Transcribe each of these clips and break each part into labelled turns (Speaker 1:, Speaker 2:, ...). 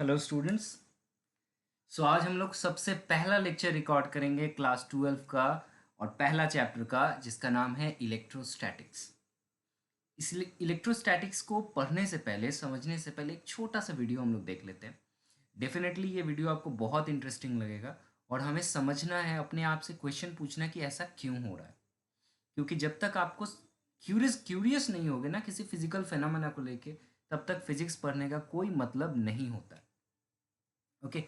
Speaker 1: Hello students. आज हम लोग सबसे पहला लेक्चर रिकॉर्ड करेंगे क्लास 12 का और पहला चैप्टर का, जिसका नाम है इलेक्ट्रोस्टैटिक्स। इस इलेक्ट्रोस्टैटिक्स को पढ़ने से पहले, समझने से पहले एक छोटा सा वीडियो हम लोग देख लेते हैं। डेफिनेटली ये वीडियो आपको बहुत इंटरेस्टिंग लगेगा और हमें समझना है, अपने आप से क्वेश्चन पूछना कि ऐसा क्यों हो रहा है। क्योंकि जब तक आपको क्यूरियस क्यूरियस नहीं होगे ना किसी फिजिकल फेनोमेना को लेके, तब तक फिजिक्स पढ़ने का कोई मतलब नहीं होता। ओके।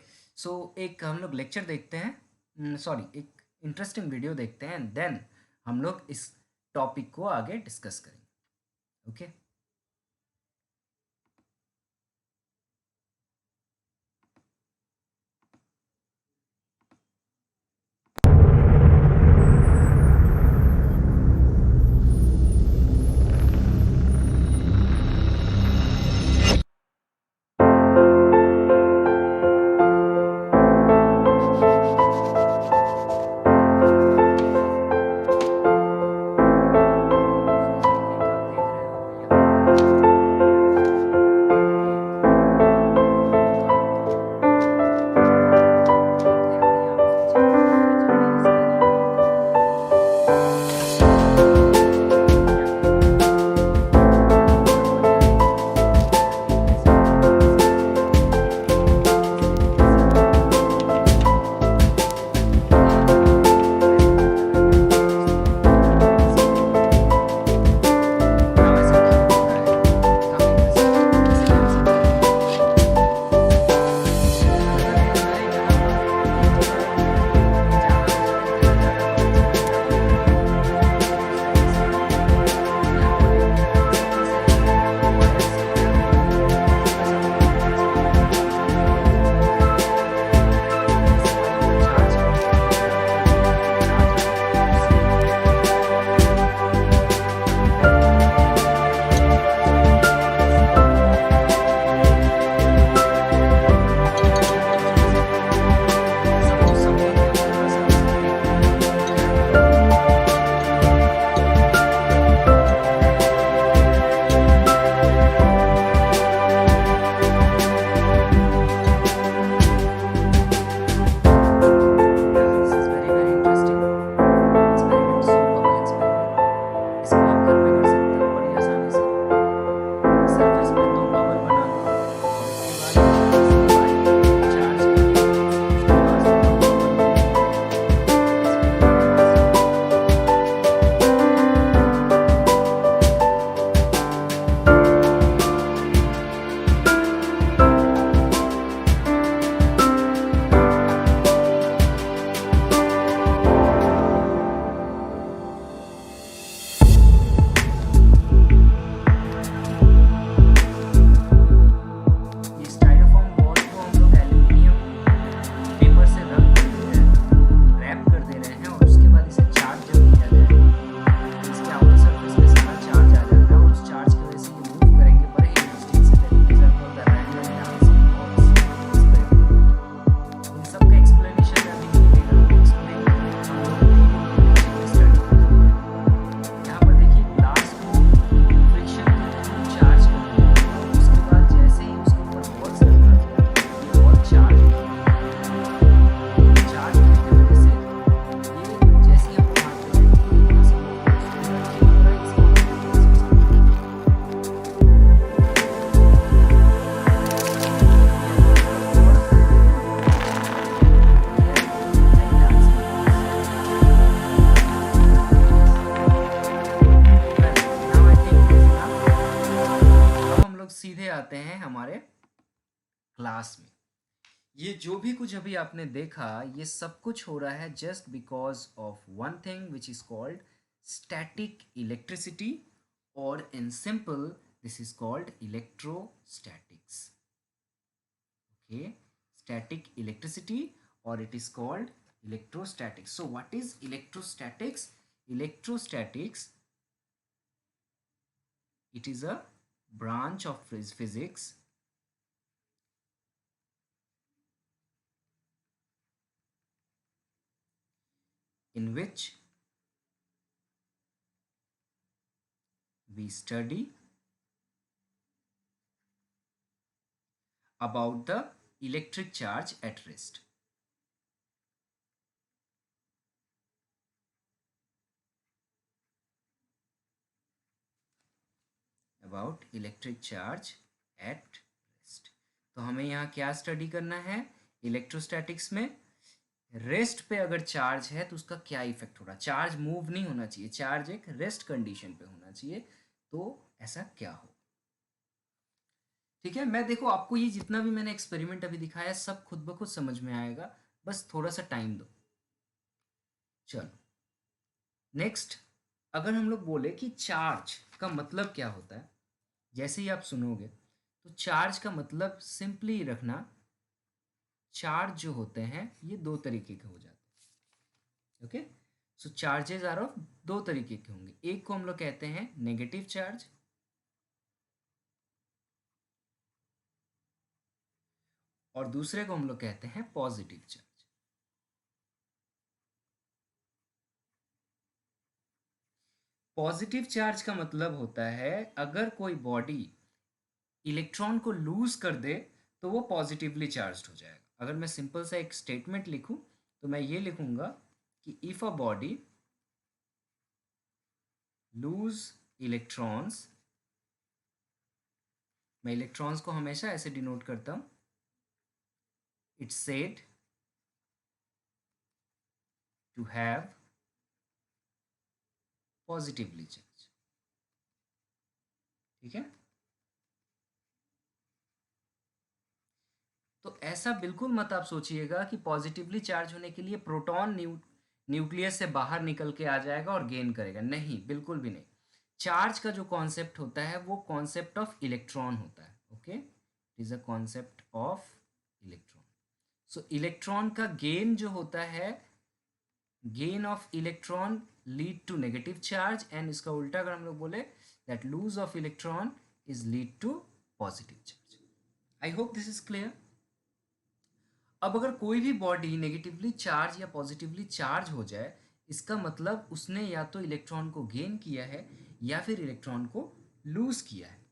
Speaker 1: एक हम लोग लेक्चर देखते हैं, सॉरी, एक इंटरेस्टिंग वीडियो देखते हैं, देन हम लोग इस टॉपिक को आगे डिस्कस करेंगे। ओके। ये स्टाइरोफॉर्म बॉल को हम लोग एल्यूमिनियम पेपर से रंग कर दे रहे हैं, रैप कर दे रहे हैं, और उसके बाद इसे चार्ज जब किया जाएगा, इसके आउटर सरफेस पे सारा चार्ज आ जाएगा और उस चार्ज की वजह से ये मूव करेंगे बड़े ही डिस्टेंस से। That is called the random dancing balls experiment. इन सब का एक्सप्लेनेशन अभी नहीं देगा, एक्सप्लेन हम लोग देखेंगे स्टडी करेंगे। यहाँ पर देखिए, ग्लास को फ्रिक्शन के थ्रू चार्ज कर दिया गया और उसके बाद जैसे ही उसके ऊपर बॉल्स रखा गया, ये बॉल चार्ज चार्ज होने की वजह से ये जैसे ही हम लोग हाथ में लेंगे, यहाँ से नीचे हो रहा है, इसके अब हम लोग सीधे आते हैं हमारे क्लास में। ये जो भी कुछ अभी आपने देखा, ये सब कुछ हो रहा है just because of one thing which is called static electricity, और in simple this is called electrostatics. Okay, static electricity, और it is called electrostatics. So what is electrostatics? Electrostatics, it is a branch of physics in which we study about the electric charge at rest. About electric charge at rest. तो हमें यहाँ क्या study करना है electrostatics में? Rest पे अगर charge है तो उसका क्या इफेक्ट हो रहा है। चार्ज मूव नहीं होना चाहिए, चार्ज एक रेस्ट कंडीशन पे होना चाहिए, तो ऐसा क्या हो। ठीक है, मैं देखो आपको ये जितना भी मैंने एक्सपेरिमेंट अभी दिखाया सब खुद ब खुद समझ में आएगा, बस थोड़ा सा टाइम दो। चलो नेक्स्ट, अगर हम लोग बोले कि चार्ज का मतलब क्या होता है, जैसे ही आप सुनोगे तो चार्ज का मतलब सिंपली रखना, चार्ज जो होते हैं ये दो तरीके के हो जाते हैं। Okay, so charges are of दो तरीके के होंगे। एक को हम लोग कहते हैं नेगेटिव चार्ज, और दूसरे को हम लोग कहते हैं पॉजिटिव चार्ज। पॉजिटिव चार्ज का मतलब होता है अगर कोई बॉडी इलेक्ट्रॉन को लूज कर दे तो वो पॉजिटिवली चार्ज्ड हो जाएगा। अगर मैं सिंपल सा एक स्टेटमेंट लिखूं तो मैं ये लिखूंगा कि if a body lose electrons, मैं इलेक्ट्रॉन्स को हमेशा ऐसे डिनोट करता हूं, it's said to have positively charge. ठीक है, तो ऐसा बिल्कुल मत आप सोचिएगा कि पॉजिटिवली चार्ज होने के लिए प्रोटॉन न्यूक्लियस से बाहर निकल के आ जाएगा और गेन करेगा, नहीं, बिल्कुल भी नहीं। चार्ज का जो कॉन्सेप्ट होता है वो कॉन्सेप्ट ऑफ इलेक्ट्रॉन होता है। Okay, it is a concept of electron. So electron का गेन जो होता है, gain of electron lead to negative charge, and इसका उल्टा अगर हम लोग बोले that lose of electron is lead to positive charge. I hope this is clear. अब अगर कोई भी बॉडी नेगेटिवली चार्ज या पॉजिटिवली चार्ज हो जाए, इसका मतलब उसने या तो इलेक्ट्रॉन को गेन किया है या फिर इलेक्ट्रॉन को लूज किया है।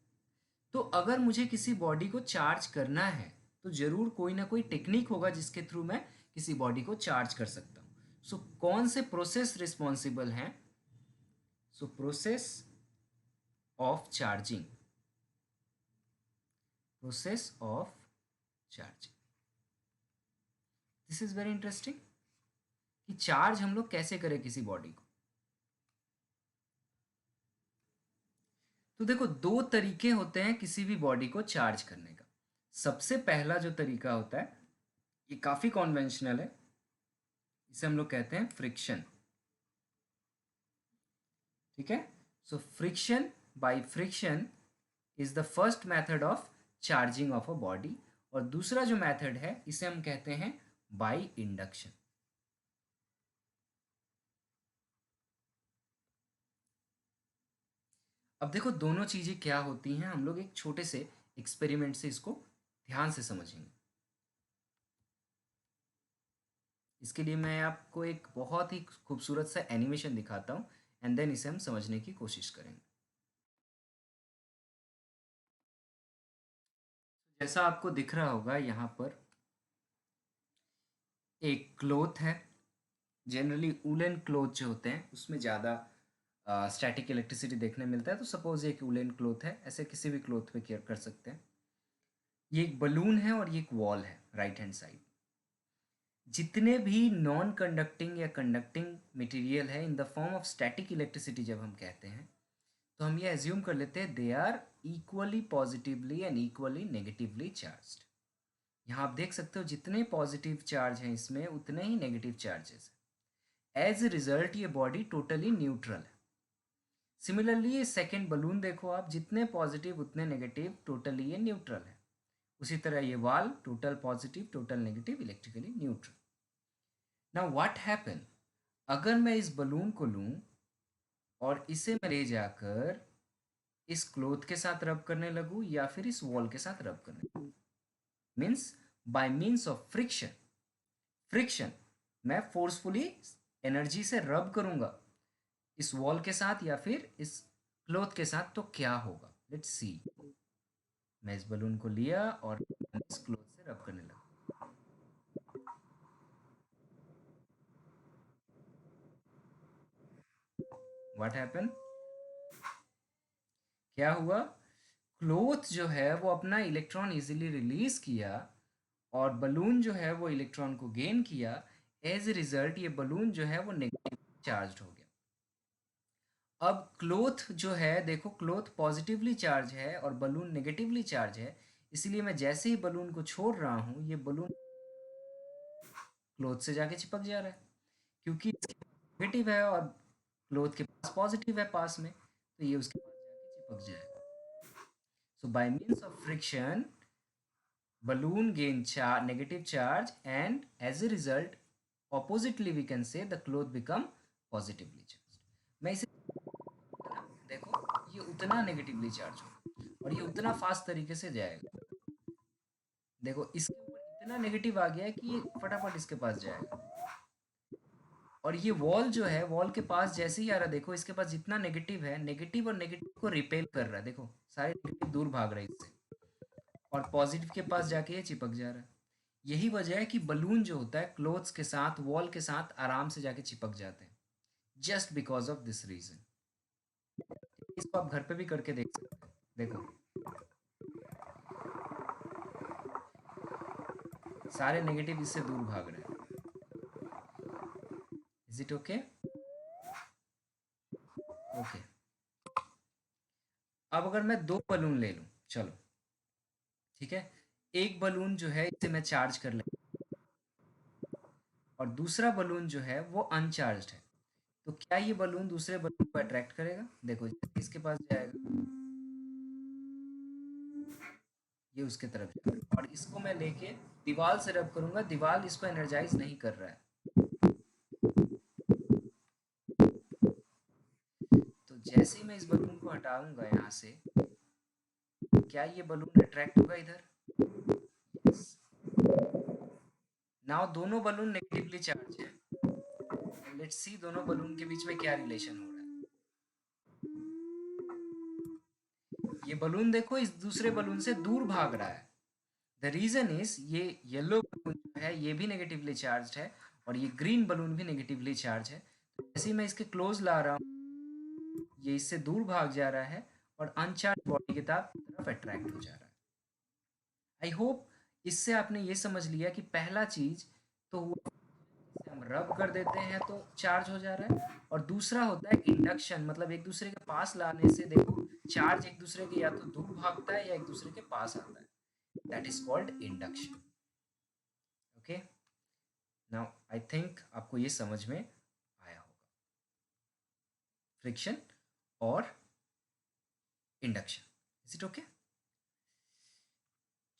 Speaker 1: तो अगर मुझे किसी बॉडी को चार्ज करना है तो जरूर कोई ना कोई टेक्निक होगा जिसके थ्रू मैं किसी बॉडी को चार्ज कर सकता हूँ। सो कौन से प्रोसेस रिस्पॉन्सिबल हैं? So process of charging, process of charging, this is very interesting कि चार्ज हम लोग कैसे करें किसी बॉडी को। तो देखो दो तरीके होते हैं किसी भी बॉडी को चार्ज करने का। सबसे पहला जो तरीका होता है ये काफी कॉन्वेंशनल है, इसे हम लोग कहते हैं फ्रिक्शन। ठीक है, so friction, by friction is the first method of charging of a body, और दूसरा जो मेथड है इसे हम कहते हैं बाय इंडक्शन। अब देखो दोनों चीजें क्या होती हैं, हम लोग एक छोटे से एक्सपेरिमेंट से इसको ध्यान से समझेंगे। इसके लिए मैं आपको एक बहुत ही खूबसूरत सा एनिमेशन दिखाता हूँ, एंड देन इसे हम समझने की कोशिश करेंगे। जैसा आपको दिख रहा होगा यहाँ पर एक क्लोथ है। जनरली वूलन क्लोथ जो होते हैं उसमें ज़्यादा स्टैटिक इलेक्ट्रिसिटी देखने मिलता है, तो सपोज ये एक वूलन क्लोथ है, ऐसे किसी भी क्लोथ पे केयर कर सकते हैं। ये एक बलून है और ये एक वॉल है राइट हैंड साइड। जितने भी नॉन कंडक्टिंग या कंडक्टिंग मटेरियल है in the form of static electricity जब हम कहते हैं, तो हम ये एज्यूम कर लेते हैं they are equally positively and equally negatively charged. यहाँ आप देख सकते हो जितने पॉजिटिव चार्ज हैं इसमें उतने ही नेगेटिव चार्जेस हैं। एज ए रिजल्ट ये बॉडी टोटली न्यूट्रल है। सिमिलरली ये सेकेंड बलून देखो आप, जितने पॉजिटिव उतने नेगेटिव, टोटली ये न्यूट्रल है। उसी तरह ये वाल total positive total negative electrically neutral. Now what happen, अगर मैं इस बलून को लूं और इसे मैं ले जाकर इस क्लोथ के साथ रब करने लगूं या फिर इस वॉल के साथ रब करने लगूं, means by means of friction. Friction, मैं फोर्सफुली एनर्जी से रब करूंगा इस वॉल के साथ या फिर इस क्लोथ के साथ, तो क्या होगा, लेट्स सी। मैं इस बलून को लिया और इस क्लोथ से रब करने लगा। व्हाट हैपन, क्या हुआ, क्लोथ जो है वो अपना इलेक्ट्रॉन इजीली रिलीज किया और बलून जो है वो इलेक्ट्रॉन को गेन किया। एज ए रिजल्ट ये बलून जो है वो नेगेटिव चार्ज हो गया। अब क्लोथ जो है, देखो क्लोथ पॉजिटिवली चार्ज है और बलून नेगेटिवली चार्ज है, इसलिए मैं जैसे ही बलून को छोड़ रहा हूँ ये बलून क्लोथ से जाके चिपक जा रहा है, क्योंकि नेगेटिव है और क्लोथ के पास पॉजिटिव है पास में, तो ये उसके पास जाके चिपक जाएगा। So by means of friction balloon gain negative charge, and as a result oppositely we can say the cloth become positively charged। मैं इसे देखो, ये उतना नेगेटिवली चार्ज होगा और ये उतना फास्ट तरीके से जाएगा। देखो इसके ऊपर इतना नेगेटिव आ गया है कि ये फटाफट इसके पास जाएगा, और ये वॉल जो है, वॉल के पास जैसे ही आ रहा है, देखो इसके पास जितना नेगेटिव है, नेगेटिव और नेगेटिव को रिपेल कर रहा है, देखो सारे नेगेटिव दूर भाग रहे हैं इससे, और पॉजिटिव के पास जाके ये चिपक जा रहा है। यही वजह है कि बलून जो होता है क्लोथ्स के साथ, वॉल के साथ आराम से जाके चिपक जाते हैं, just because of this reason. इसको आप घर पे भी करके देख सकते हैं। देखो सारे नेगेटिव इससे दूर भाग रहे हैं। Is it okay? ओके। अब अगर मैं दो बलून ले लूं, चलो ठीक है, एक बलून जो है इसे मैं चार्ज कर ले, और दूसरा बलून जो है वो अनचार्ज है, तो क्या ये बलून दूसरे बलून को अट्रैक्ट करेगा? देखो इसके पास जाएगा, ये उसके तरफ जाएगा, और इसको मैं लेके दीवार से रब करूंगा, दीवार इसको एनर्जाइज नहीं कर रहा है, तो जैसे ही मैं इस बलून को हटाऊंगा यहाँ से, क्या ये बलून अट्रैक्ट होगा इधर? यस। नाउ दोनों बलून नेगेटिवली चार्ज है, लेट्स सी दोनों बलून के बीच में क्या रिलेशन हो रहा है। ये बलून देखो इस दूसरे बलून से दूर भाग रहा है। द रीजन इज ये येलो बलून जो है ये भी नेगेटिवली चार्ज है, और ये ग्रीन बलून भी नेगेटिवली चार्ज है। जैसे ही मैं इसके क्लोज ला रहा हूँ, ये इससे दूर भाग जा रहा है और अनचार्ज बॉडी की तरफ अट्रैक्ट हो जा रहा है। आई होप इससे आपने ये समझ लिया कि पहला चीज तो हुआ, हम रब कर देते हैं तो चार्ज हो जा रहा है, और दूसरा होता है इंडक्शन, मतलब एक दूसरे के पास लाने से देखो चार्ज एक दूसरे के या तो दूर भागता है या एक दूसरे के पास आता है, that is called induction. Okay, now I think आपको ये समझ में आया होगा, फ्रिक्शन और इंडक्शन। Is it okay?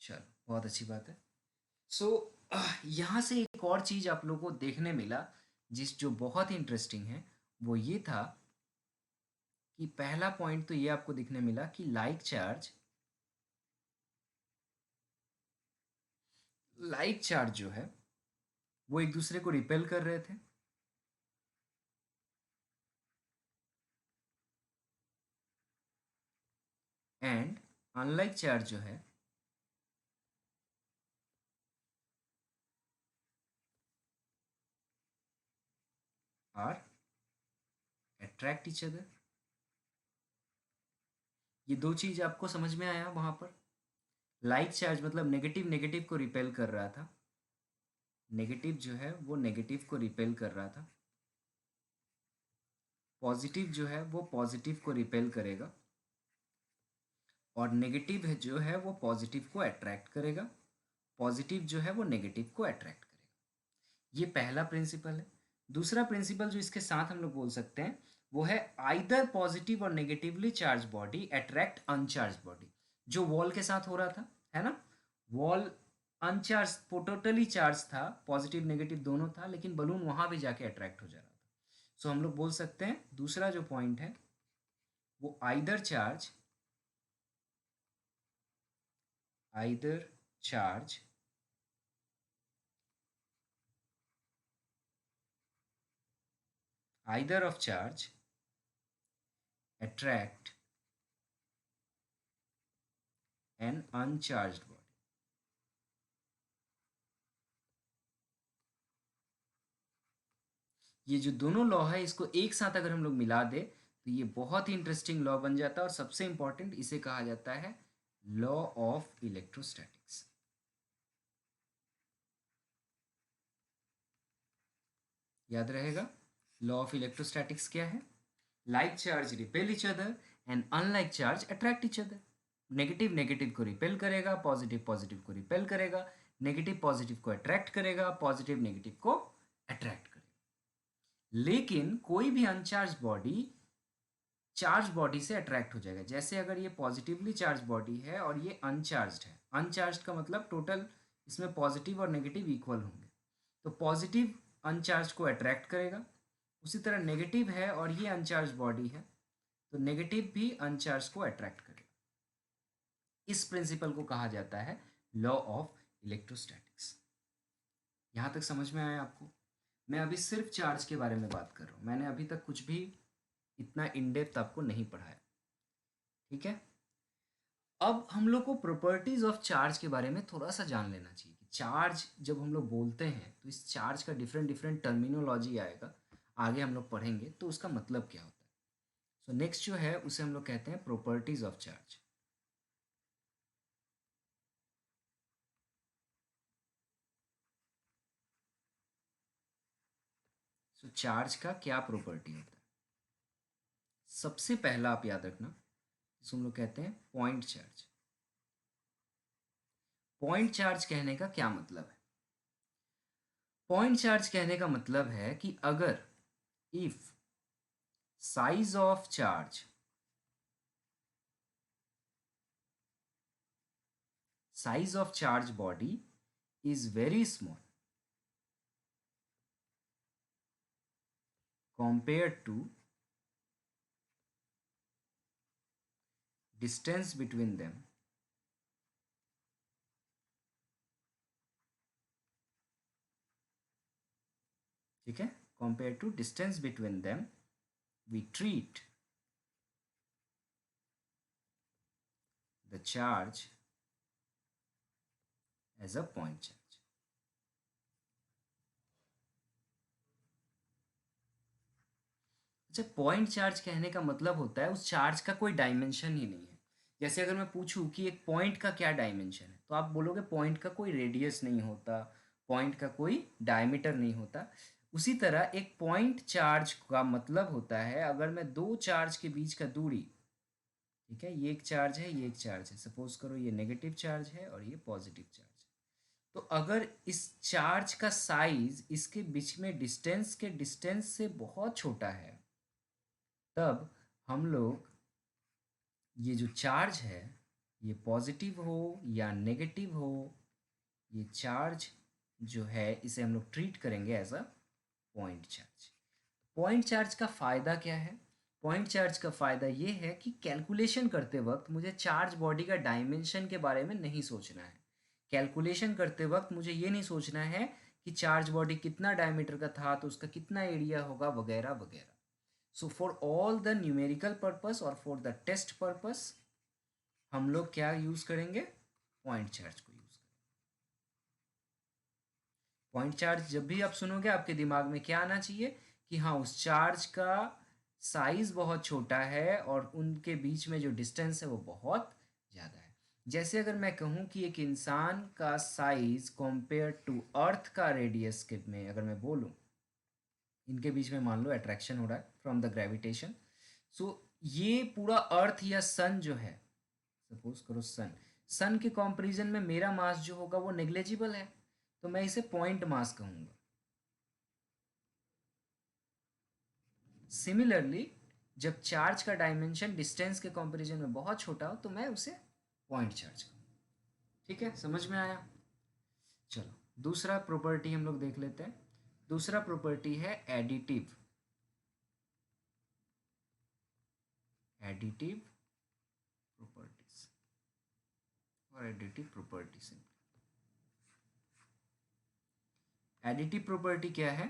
Speaker 1: चलो बहुत अच्छी बात है। सो यहाँ से एक और चीज आप लोगों को देखने मिला जिस जो बहुत ही इंटरेस्टिंग है, वो ये था कि पहला पॉइंट तो ये आपको दिखने मिला कि लाइक चार्ज जो है वो एक दूसरे को रिपेल कर रहे थे, एंड अनलाइक चार्ज जो है आर अट्रैक्ट ईच अदर। ये दो चीज आपको समझ में आया वहां पर? लाइक चार्ज मतलब नेगेटिव नेगेटिव को रिपेल कर रहा था, नेगेटिव जो है वो नेगेटिव को रिपेल कर रहा था, पॉजिटिव जो है वो पॉजिटिव को रिपेल करेगा, और नेगेटिव है जो है वो पॉजिटिव को अट्रैक्ट करेगा, पॉजिटिव जो है वो नेगेटिव को अट्रैक्ट करेगा। ये पहला प्रिंसिपल है। दूसरा प्रिंसिपल जो इसके साथ हम लोग बोल सकते हैं वो है आइदर पॉजिटिव और negatively charge body attract uncharged body, जो वॉल के साथ हो रहा था, है ना? वॉल अनचार्ज, टोटली चार्ज था, पॉजिटिव नेगेटिव दोनों था, लेकिन बलून वहां भी जाके अट्रैक्ट हो जा रहा था। सो हम लोग बोल सकते हैं दूसरा जो पॉइंट है वो either charge either of charge attract an uncharged body। ये जो दोनों लॉ है इसको एक साथ अगर हम लोग मिला दे तो ये बहुत ही इंटरेस्टिंग लॉ बन जाता है और सबसे इंपॉर्टेंट इसे कहा जाता है लॉ ऑफ इलेक्ट्रोस्टैटिक्स। याद रहेगा लॉ ऑफ इलेक्ट्रोस्टैटिक्स क्या है? Like charge repel each other and unlike charge attract each other. Negative negative को रिपेल करेगा, पॉजिटिव पॉजिटिव को रिपेल करेगा, नेगेटिव पॉजिटिव को अट्रैक्ट करेगा, पॉजिटिव नेगेटिव को अट्रैक्ट करेगा। लेकिन कोई भी अनचार्ज बॉडी चार्ज बॉडी से अट्रैक्ट हो जाएगा। जैसे अगर ये पॉजिटिवली चार्ज बॉडी है और ये अनचार्ज है, अनचार्ज का मतलब टोटल इसमें पॉजिटिव और नेगेटिव इक्वल होंगे, तो पॉजिटिव अनचार्ज को अट्रैक्ट करेगा। उसी तरह नेगेटिव है और ये अनचार्ज बॉडी है, तो नेगेटिव भी अनचार्ज को अट्रैक्ट करेगा। इस प्रिंसिपल को कहा जाता है लॉ ऑफ इलेक्ट्रोस्टैटिक्स। यहाँ तक समझ में आया आपको? मैं अभी सिर्फ चार्ज के बारे में बात कर रहा हूँ, मैंने अभी तक कुछ भी इतना इन डेप्थ आपको नहीं पढ़ाया। ठीक है, अब हम लोग को प्रॉपर्टीज ऑफ चार्ज के बारे में थोड़ा सा जान लेना चाहिए कि चार्ज जब हम लोग बोलते हैं तो इस चार्ज का डिफरेंट डिफरेंट टर्मिनोलॉजी आएगा, आगे हम लोग पढ़ेंगे तो उसका मतलब क्या होता है। सो नेक्स्ट जो है उसे हम लोग कहते हैं properties of charge. So charge का क्या प्रॉपर्टी होता है? सबसे पहला आप याद रखना, जिसे हम लोग कहते हैं पॉइंट चार्ज। पॉइंट चार्ज कहने का क्या मतलब है? पॉइंट चार्ज कहने का मतलब है कि अगर if size of charge body is very small compared to distance between them, ठीक है, compared to distance between them, we treat the charge as a point charge. अच्छा, पॉइंट चार्ज कहने का मतलब होता है उस चार्ज का कोई डायमेंशन ही नहीं है। जैसे अगर मैं पूछूं कि एक पॉइंट का क्या डायमेंशन है, तो आप बोलोगे पॉइंट का कोई रेडियस नहीं होता, पॉइंट का कोई डायमीटर नहीं होता। उसी तरह एक पॉइंट चार्ज का मतलब होता है अगर मैं दो चार्ज के बीच का दूरी, ठीक है, ये एक चार्ज है, ये एक चार्ज है, सपोज करो ये नेगेटिव चार्ज है और ये पॉजिटिव चार्ज है, तो अगर इस चार्ज का साइज इसके बीच में डिस्टेंस से बहुत छोटा है, तब हम लोग ये जो चार्ज है, ये पॉजिटिव हो या नेगेटिव हो, ये चार्ज जो है इसे हम लोग ट्रीट करेंगे as a point charge. Point charge का फ़ायदा क्या है? पॉइंट चार्ज का फ़ायदा ये है कि कैलकुलेशन करते वक्त मुझे चार्ज बॉडी का डायमेंशन के बारे में नहीं सोचना है। कैलकुलेशन करते वक्त मुझे ये नहीं सोचना है कि चार्ज बॉडी कितना डायमीटर का था तो उसका कितना एरिया होगा वगैरह वगैरह। So for all the numerical purpose और फॉर द टेस्ट पर्पस हम लोग क्या यूज़ करेंगे? पॉइंट चार्ज को यूज़ करेंगे। पॉइंट चार्ज जब भी आप सुनोगे आपके दिमाग में क्या आना चाहिए कि हाँ, उस चार्ज का साइज बहुत छोटा है और उनके बीच में जो डिस्टेंस है वो बहुत ज़्यादा है। जैसे अगर मैं कहूँ कि एक इंसान का साइज कंपेयर टू अर्थ का रेडियस के में अगर मैं बोलूँ, इनके बीच में मान लो अट्रैक्शन हो रहा है फ्रॉम द ग्रेविटेशन, सो ये पूरा अर्थ या सन जो है, सपोज करो सन के कंपैरिजन में मेरा मास जो होगा वो नेग्लेजिबल है, तो मैं इसे पॉइंट मास कहूँगा। सिमिलरली जब चार्ज का डायमेंशन डिस्टेंस के कंपैरिजन में बहुत छोटा हो तो मैं उसे पॉइंट चार्ज कहूँ। ठीक है, समझ में आया? चलो दूसरा प्रॉपर्टी हम लोग देख लेते हैं। दूसरा प्रॉपर्टी है एडिटिव प्रॉपर्टीज और एडिटिव प्रॉपर्टी। एडिटिव प्रॉपर्टी क्या है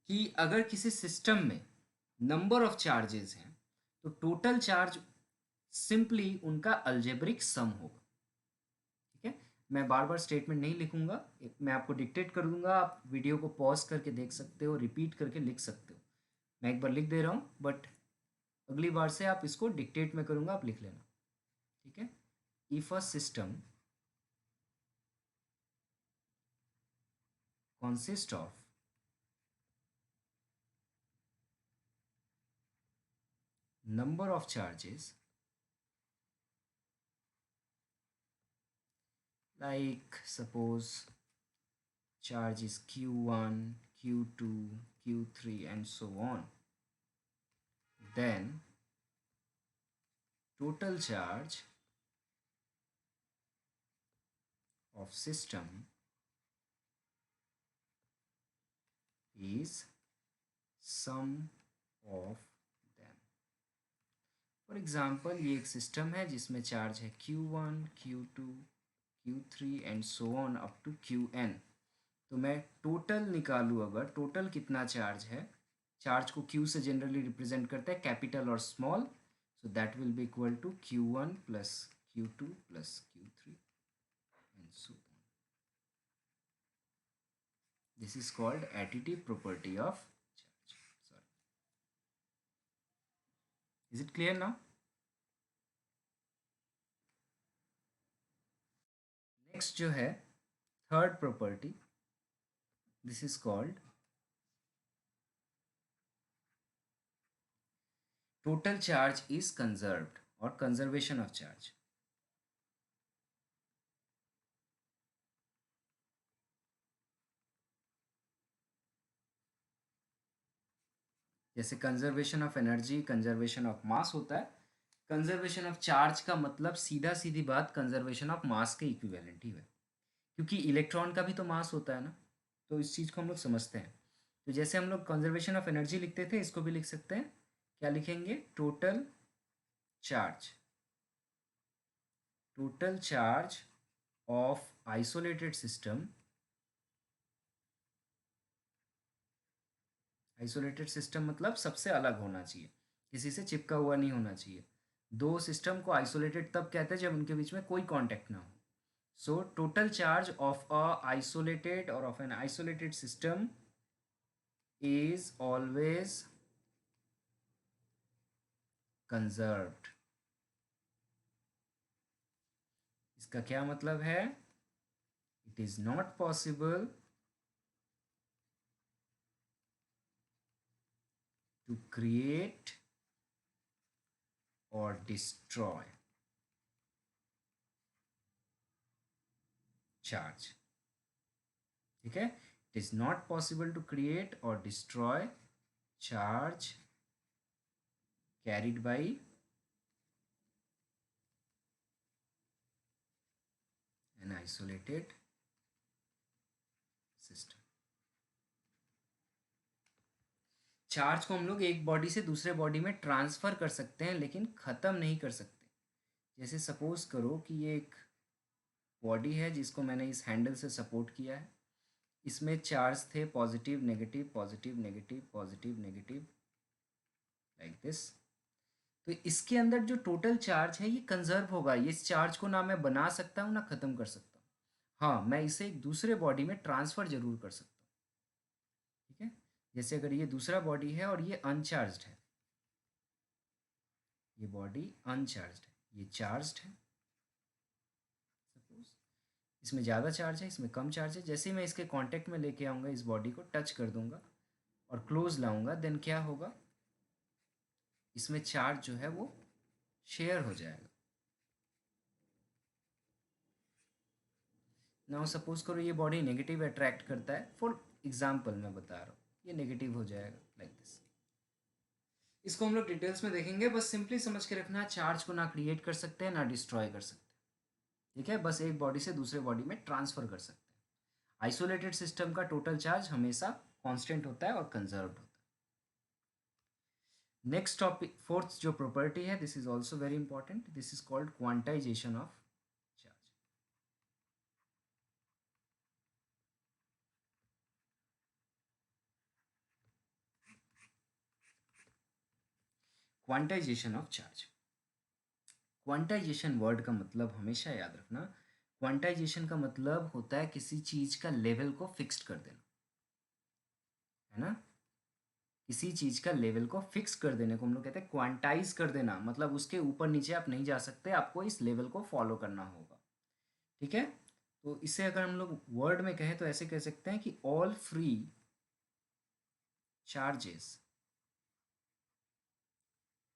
Speaker 1: कि अगर किसी सिस्टम में नंबर ऑफ चार्जेस हैं तो टोटल चार्ज सिंपली उनका अलजेब्रिक सम होगा। ठीक है, मैं बार बार स्टेटमेंट नहीं लिखूंगा, मैं आपको डिक्टेट कर दूंगा, आप वीडियो को पॉज करके देख सकते हो, रिपीट करके लिख सकते हो। मैं एक बार लिख दे रहा हूँ, बट अगली बार से आप इसको डिक्टेट में करूँगा, आप लिख लेना, ठीक है। If a system consist of number of charges like suppose charge is q1, q2, q3 and so on, then total charge of system is sum of them. For example ये एक सिस्टम है जिसमें चार्ज है q1, q2, q3 and so on up to qn। तो मैं total निकालूँ, अगर total कितना चार्ज है, चार्ज को q से जनरली रिप्रेजेंट करते हैं कैपिटल और small, so that will be equal to q1 plus q2 plus q3 and so on. This is called additive property of charge. Sorry, is it clear now? Next जो है third property, this is called total charge is conserved और conservation of charge. जैसे conservation of energy, conservation of mass होता है, conservation of charge का मतलब सीधा सीधी बात कंजर्वेशन ऑफ मास के इक्विवेलेंट ही है, क्योंकि इलेक्ट्रॉन का भी तो मास होता है ना, तो इस चीज़ को हम लोग समझते हैं। तो जैसे हम लोग कंजर्वेशन ऑफ एनर्जी लिखते थे, इसको भी लिख सकते हैं, क्या लिखेंगे, total charge, total charge of isolated system, isolated system मतलब सबसे अलग होना चाहिए, किसी से चिपका हुआ नहीं होना चाहिए। दो सिस्टम को आइसोलेटेड तब कहते हैं जब उनके बीच में कोई कांटेक्ट ना हो। So total charge of a isolated और of an isolated system is always conserved. इसका क्या मतलब है, it is not possible to create और डिस्ट्रॉय चार्ज, ठीक है। It is not possible to create और destroy charge carried by an isolated system। Charge को हम लोग एक बॉडी से दूसरे बॉडी में ट्रांसफ़र कर सकते हैं, लेकिन ख़त्म नहीं कर सकते। जैसे सपोज करो कि ये एक बॉडी है जिसको मैंने इस हैंडल से सपोर्ट किया है, इसमें चार्ज थे positive negative positive negative positive negative, like this. तो इसके अंदर जो टोटल चार्ज है ये कंजर्व होगा, ये इस चार्ज को ना मैं बना सकता हूँ ना ख़त्म कर सकता हूँ। हाँ, मैं इसे एक दूसरे बॉडी में ट्रांसफ़र जरूर कर सकता हूँ, ठीक है। जैसे अगर ये दूसरा बॉडी है और ये अनचार्ज्ड है, ये बॉडी अनचार्ज्ड है, ये चार्ज्ड है, सपोज इसमें ज़्यादा चार्ज है, इसमें कम चार्ज है। जैसे ही मैं इसके कांटेक्ट में लेके आऊँगा, इस बॉडी को टच कर दूंगा और क्लोज लाऊंगा, देन क्या होगा, इसमें चार्ज जो है वो शेयर हो जाएगा। नाउ सपोज करो ये बॉडी नेगेटिव अट्रैक्ट करता है, फॉर एग्जाम्पल मैं बता रहा हूँ, ये नेगेटिव हो जाएगा लाइक दिस। इसको हम लोग डिटेल्स में देखेंगे, बस सिंपली समझ के रखना, चार्ज को ना क्रिएट कर सकते हैं ना डिस्ट्रॉय कर सकते हैं, ठीक है। बस एक बॉडी से दूसरे बॉडी में ट्रांसफ़र कर सकते हैं। आइसोलेटेड सिस्टम का टोटल चार्ज हमेशा कांस्टेंट होता है और कंजर्व्ड होता है। नेक्स्ट टॉपिक, फोर्थ जो प्रॉपर्टी है, this is also very important, this is called quantization of charge. Quantization of charge, quantization word का मतलब हमेशा याद रखना, क्वांटाइजेशन का मतलब होता है किसी चीज का लेवल को फिक्स्ड कर देना, है ना। किसी चीज़ का लेवल को फिक्स कर देने को हम लोग कहते हैं क्वांटाइज कर देना, मतलब उसके ऊपर नीचे आप नहीं जा सकते, आपको इस लेवल को फॉलो करना होगा। ठीक है, तो इसे अगर हम लोग वर्ड में कहें तो ऐसे कह सकते हैं कि all free charges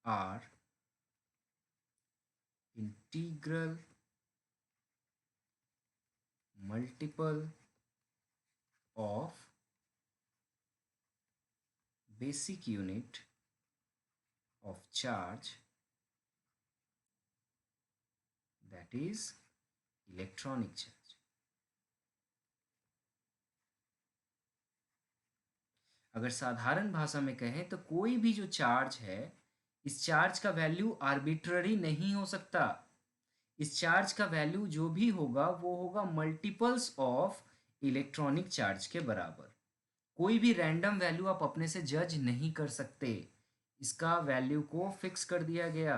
Speaker 1: are integral multiple of basic unit of charge, that is electronic charge। अगर साधारण भाषा में कहें तो कोई भी जो चार्ज है, इस चार्ज का वैल्यू आर्बिट्ररी नहीं हो सकता। इस चार्ज का वैल्यू जो भी होगा वो होगा मल्टीपल्स ऑफ इलेक्ट्रॉनिक चार्ज के बराबर। कोई भी रैंडम वैल्यू आप अपने से जज नहीं कर सकते, इसका वैल्यू को फिक्स कर दिया गया।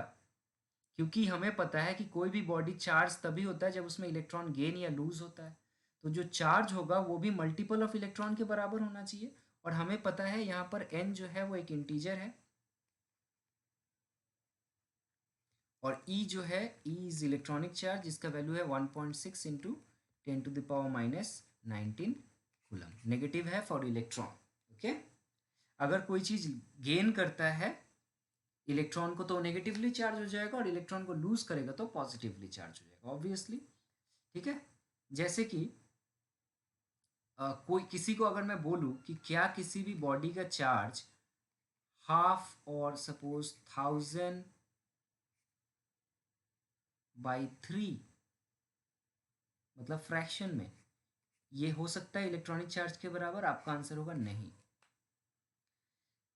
Speaker 1: क्योंकि हमें पता है कि कोई भी बॉडी चार्ज तभी होता है जब उसमें इलेक्ट्रॉन गेन या लूज होता है, तो जो चार्ज होगा वो भी मल्टीपल ऑफ इलेक्ट्रॉन के बराबर होना चाहिए। और हमें पता है यहाँ पर n जो है वो एक इंटीजर है, और E जो है, E इज इलेक्ट्रॉनिक चार्ज, जिसका वैल्यू है 1.6 इंटू 10⁻⁹ कूलम। नेगेटिव है फॉर इलेक्ट्रॉन। ओके, अगर कोई चीज गेन करता है इलेक्ट्रॉन को तो नेगेटिवली चार्ज हो जाएगा, और इलेक्ट्रॉन को लूज करेगा तो पॉजिटिवली चार्ज हो जाएगा, ऑब्वियसली। ठीक है, जैसे कि कोई किसी को अगर मैं बोलूं कि क्या किसी भी बॉडी का चार्ज हाफ और सपोज 1000/3 मतलब फ्रैक्शन में ये हो सकता है इलेक्ट्रॉनिक चार्ज के बराबर, आपका आंसर होगा नहीं।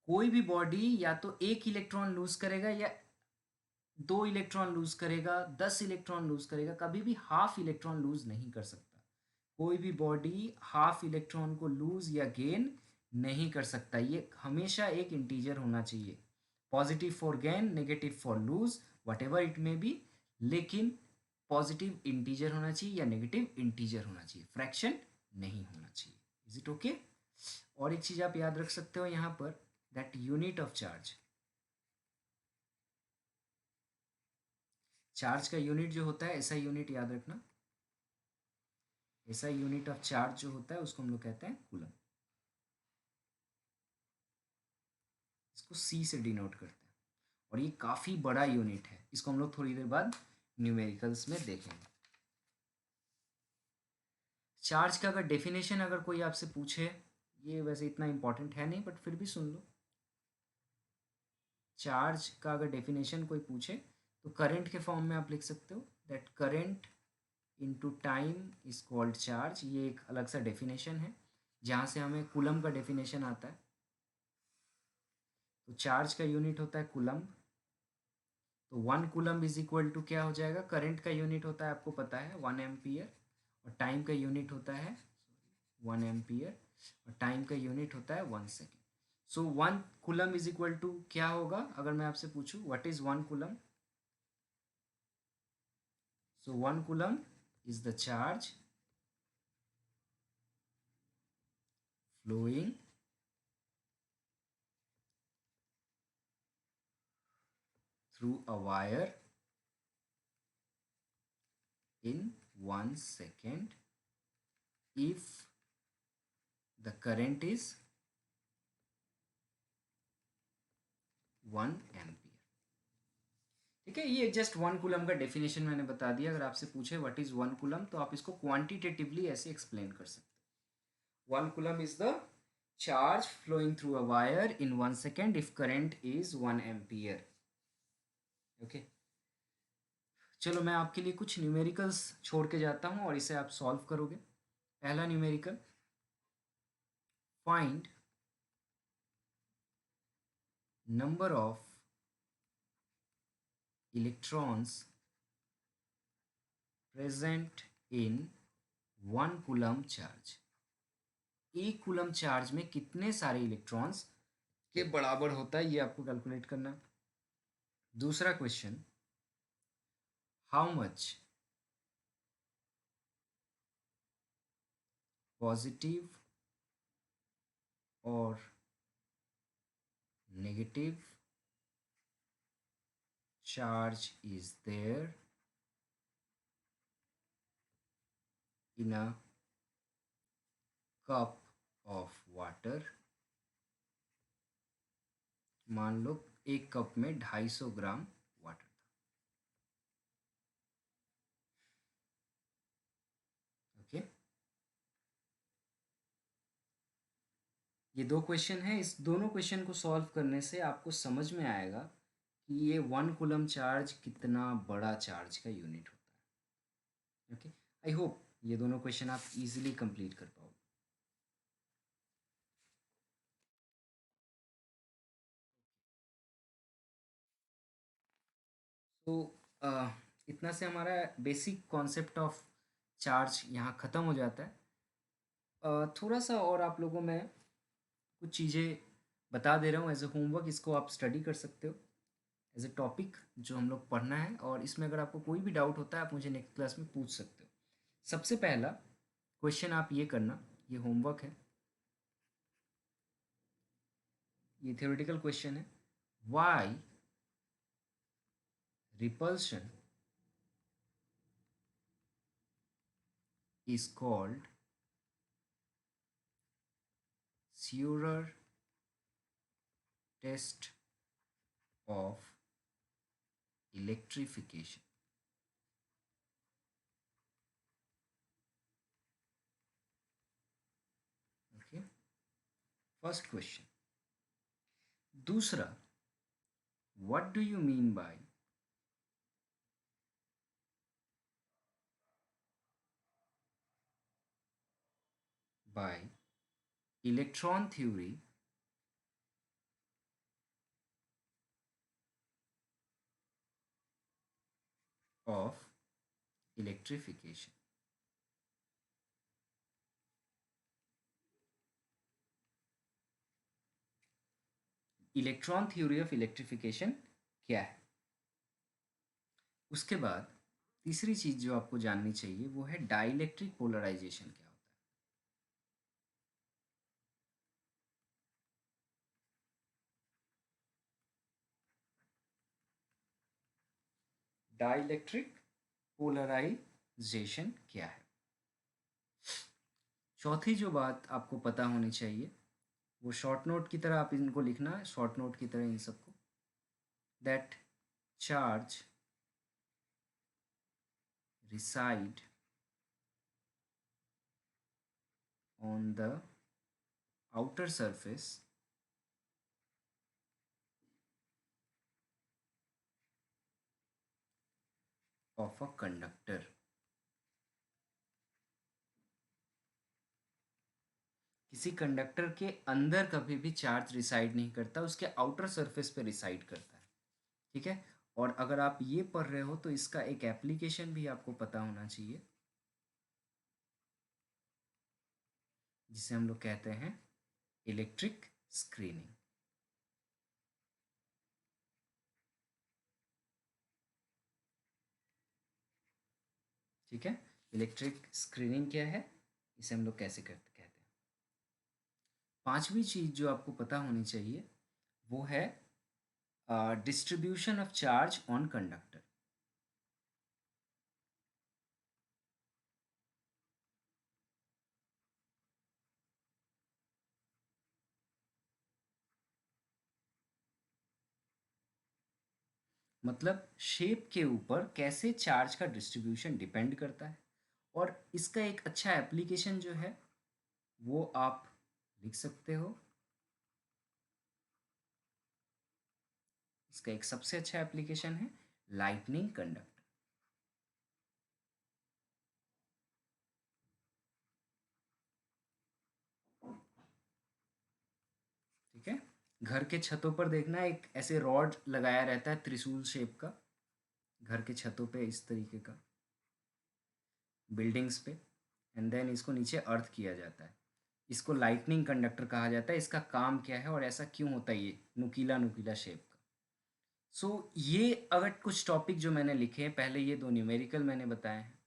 Speaker 1: कोई भी बॉडी या तो एक इलेक्ट्रॉन लूज करेगा, या 2 इलेक्ट्रॉन लूज करेगा, 10 इलेक्ट्रॉन लूज करेगा, कभी भी हाफ इलेक्ट्रॉन लूज नहीं कर सकता। कोई भी बॉडी हाफ इलेक्ट्रॉन को लूज या गेन नहीं कर सकता। ये हमेशा एक इंटीजर होना चाहिए, positive for gain, negative for lose, whatever it may be, लेकिन पॉजिटिव इंटीजर होना चाहिए या नेगेटिव इंटीजर होना चाहिए, फ्रैक्शन नहीं होना चाहिए। Is it okay? और एक चीज आप याद रख सकते हो यहाँ पर, that unit of charge, charge का यूनिट जो होता है ऐसा यूनिट याद रखना, ऐसा यूनिट ऑफ चार्ज जो होता है उसको हम लोग कहते हैं कूलम। इसको सी से डिनोट करते हैं, और ये काफ़ी बड़ा यूनिट है, इसको हम लोग थोड़ी देर बाद न्यूमेरिकल्स में देखेंगे। चार्ज का अगर डेफिनेशन अगर कोई आपसे पूछे, ये वैसे इतना इंपॉर्टेंट है नहीं बट फिर भी सुन लो। चार्ज का अगर डेफिनेशन कोई पूछे तो करंट के फॉर्म में आप लिख सकते हो, that current into time is called charge. ये एक अलग सा डेफिनेशन है जहाँ से हमें कूलम का डेफिनेशन आता है। तो चार्ज का यूनिट होता है कूलम, तो 1 कूलम इज इक्वल टू क्या हो जाएगा, करंट का यूनिट होता है आपको पता है 1 एम्पियर, और टाइम का यूनिट होता है 1 एम्पियर, और टाइम का यूनिट होता है 1 second. So 1 coulomb is equal to क्या होगा, अगर मैं आपसे पूछूं what is 1 coulomb, so 1 coulomb is the charge flowing through a wire in 1 second if the current is 1 ampere. ठीक है, ये जस्ट 1 कूलम का डेफिनेशन मैंने बता दिया। अगर आपसे पूछे व्हाट इज 1 कूलम तो आप इसको क्वांटिटेटिवली ऐसे एक्सप्लेन कर सकते हैं। 1 coulomb is the charge flowing through a wire in 1 second if current is 1 ampere. Okay, चलो मैं आपके लिए कुछ न्यूमेरिकल्स छोड़ के जाता हूँ और इसे आप सॉल्व करोगे। पहला numerical, find number of electrons present in 1 coulomb charge. 1 coulomb charge में कितने सारे इलेक्ट्रॉन्स के बराबर होता है ये आपको कैलकुलेट करना है। दूसरा क्वेश्चन, हाउ मच पॉजिटिव और negative charge is there in a cup of water। मान लो एक कप में 250 ग्राम वाटर था। ओके, ये दो क्वेश्चन है। इस दोनों क्वेश्चन को सॉल्व करने से आपको समझ में आएगा कि ये 1 कूलम चार्ज कितना बड़ा चार्ज का यूनिट होता है। ओके, आई होप ये दोनों क्वेश्चन आप इजीली कंप्लीट कर पाओगे। तो इतना से हमारा बेसिक कॉन्सेप्ट ऑफ चार्ज यहाँ ख़त्म हो जाता है। थोड़ा सा और आप लोगों में कुछ चीज़ें बता दे रहा हूँ एज ए होमवर्क, इसको आप स्टडी कर सकते हो एज ए टॉपिक जो हम लोग पढ़ना है। और इसमें अगर आपको कोई भी डाउट होता है आप मुझे नेक्स्ट क्लास में पूछ सकते हो। सबसे पहला क्वेश्चन आप ये करना, ये होमवर्क है, ये थ्योरेटिकल क्वेश्चन है। Why repulsion is called Seurer test of electrification। Okay, first question. दूसरा, what do you mean by electron theory of electrification. Electron theory of electrification क्या है? उसके बाद तीसरी चीज जो आपको जाननी चाहिए वो है डाइलेक्ट्रिक पोलराइजेशन क्या होता है। डाइलेक्ट्रिक पोलराइजेशन क्या है? चौथी जो बात आपको पता होनी चाहिए वो शॉर्ट नोट की तरह आप इनको लिखना है, शॉर्ट नोट की तरह इन सबको, that charge reside on the outer surface of a conductor। किसी कंडक्टर के अंदर कभी भी चार्ज रिसाइड नहीं करता, उसके आउटर सरफेस पे रिसाइड करता है। ठीक है, और अगर आप ये पढ़ रहे हो तो इसका एक एप्लीकेशन भी आपको पता होना चाहिए जिसे हम लोग कहते हैं इलेक्ट्रिक स्क्रीनिंग। ठीक है, इलेक्ट्रिक स्क्रीनिंग क्या है, इसे हम लोग कैसे कहते हैं। पांचवी चीज जो आपको पता होनी चाहिए वो है distribution of charge on conductor. मतलब शेप के ऊपर कैसे चार्ज का डिस्ट्रीब्यूशन डिपेंड करता है। और इसका एक अच्छा एप्लीकेशन जो है वो आप लिख सकते हो। इसका एक सबसे अच्छा एप्लीकेशन है लाइटनिंग कंडक्टर। ठीक है, घर के छतों पर देखना एक ऐसे रॉड लगाया रहता है त्रिशूल शेप का, घर के छतों पे इस तरीके का, बिल्डिंग्स पे, एंड देन इसको नीचे अर्थ किया जाता है। इसको लाइटनिंग कंडक्टर कहा जाता है। इसका काम क्या है और ऐसा क्यों होता है, ये नुकीला नुकीला शेप का। सो ये अगर कुछ टॉपिक जो मैंने लिखे हैं, पहले ये दो न्यूमेरिकल मैंने बताए हैं।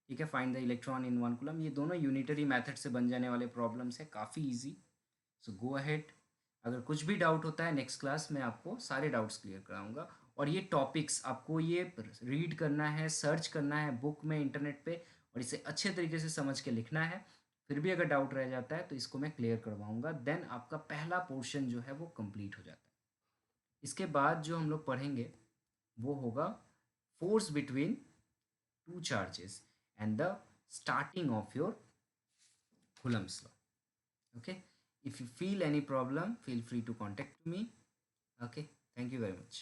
Speaker 1: ठीक है, find the electron in 1 coulomb, ये दोनों यूनिटरी मेथड से बन जाने वाले प्रॉब्लम्स है, काफ़ी इजी। सो गो अहेड। अगर कुछ भी डाउट होता है नेक्स्ट क्लास में आपको सारे डाउट्स क्लियर कराऊंगा। और ये टॉपिक्स आपको ये रीड करना है, सर्च करना है बुक में, इंटरनेट पे, और इसे अच्छे तरीके से समझ के लिखना है। फिर भी अगर डाउट रह जाता है तो इसको मैं क्लियर करवाऊंगा, देन आपका पहला पोर्शन जो है वो कंप्लीट हो जाता है। इसके बाद जो हम लोग पढ़ेंगे वो होगा force between two charges and the starting of your Coulomb's law. Okay, if you feel any problem, feel free to contact me. Okay, thank you very much.